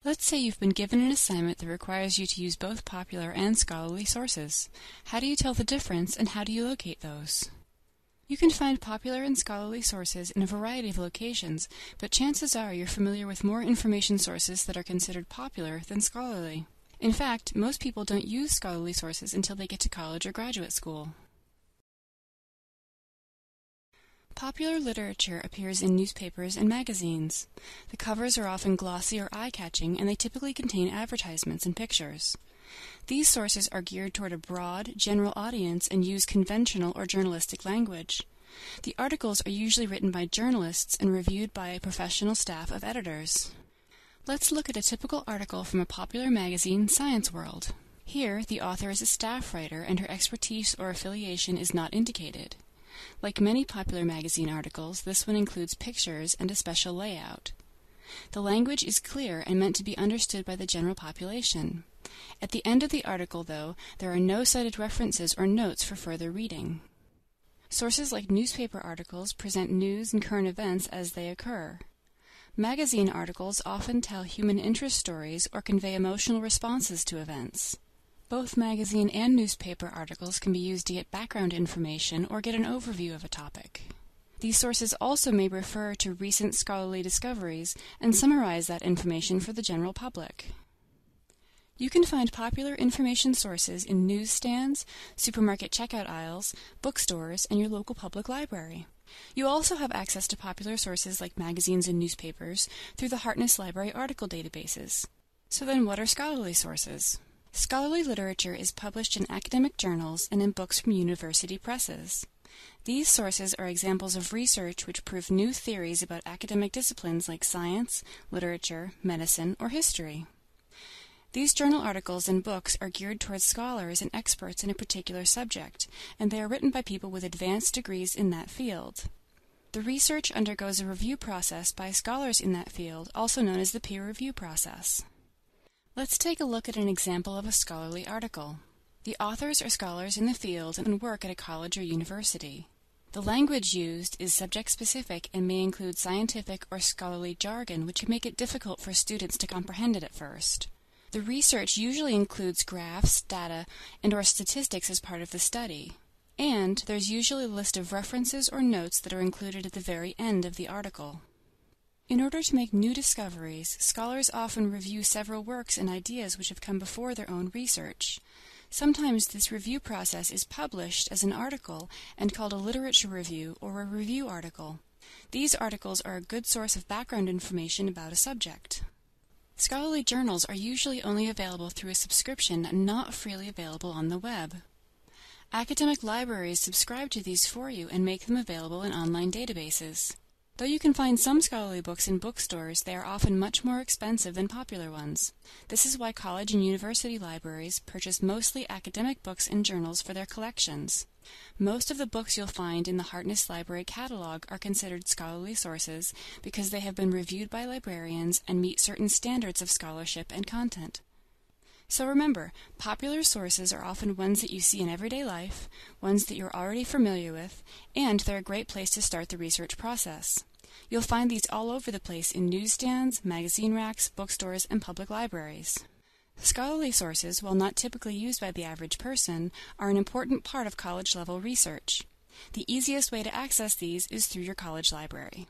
Let's say you've been given an assignment that requires you to use both popular and scholarly sources. How do you tell the difference, and how do you locate those? You can find popular and scholarly sources in a variety of locations, but chances are you're familiar with more information sources that are considered popular than scholarly. In fact, most people don't use scholarly sources until they get to college or graduate school. Popular literature appears in newspapers and magazines. The covers are often glossy or eye-catching, and they typically contain advertisements and pictures. These sources are geared toward a broad, general audience and use conventional or journalistic language. The articles are usually written by journalists and reviewed by a professional staff of editors. Let's look at a typical article from a popular magazine, Science World. Here, the author is a staff writer and her expertise or affiliation is not indicated. Like many popular magazine articles, this one includes pictures and a special layout. The language is clear and meant to be understood by the general population. At the end of the article, though, there are no cited references or notes for further reading. Sources like newspaper articles present news and current events as they occur. Magazine articles often tell human interest stories or convey emotional responses to events. Both magazine and newspaper articles can be used to get background information or get an overview of a topic. These sources also may refer to recent scholarly discoveries and summarize that information for the general public. You can find popular information sources in newsstands, supermarket checkout aisles, bookstores, and your local public library. You also have access to popular sources like magazines and newspapers through the Hartness Library article databases. So then what are scholarly sources? Scholarly literature is published in academic journals and in books from university presses. These sources are examples of research which prove new theories about academic disciplines like science, literature, medicine, or history. These journal articles and books are geared towards scholars and experts in a particular subject, and they are written by people with advanced degrees in that field. The research undergoes a review process by scholars in that field, also known as the peer review process. Let's take a look at an example of a scholarly article. The authors are scholars in the field and work at a college or university. The language used is subject-specific and may include scientific or scholarly jargon, which can make it difficult for students to comprehend it at first. The research usually includes graphs, data, and/or statistics as part of the study. And there's usually a list of references or notes that are included at the very end of the article. In order to make new discoveries, scholars often review several works and ideas which have come before their own research. Sometimes this review process is published as an article and called a literature review or a review article. These articles are a good source of background information about a subject. Scholarly journals are usually only available through a subscription and not freely available on the web. Academic libraries subscribe to these for you and make them available in online databases. Though you can find some scholarly books in bookstores, they are often much more expensive than popular ones. This is why college and university libraries purchase mostly academic books and journals for their collections. Most of the books you'll find in the Hartness Library catalog are considered scholarly sources because they have been reviewed by librarians and meet certain standards of scholarship and content. So remember, popular sources are often ones that you see in everyday life, ones that you're already familiar with, and they're a great place to start the research process. You'll find these all over the place in newsstands, magazine racks, bookstores, and public libraries. Scholarly sources, while not typically used by the average person, are an important part of college-level research. The easiest way to access these is through your college library.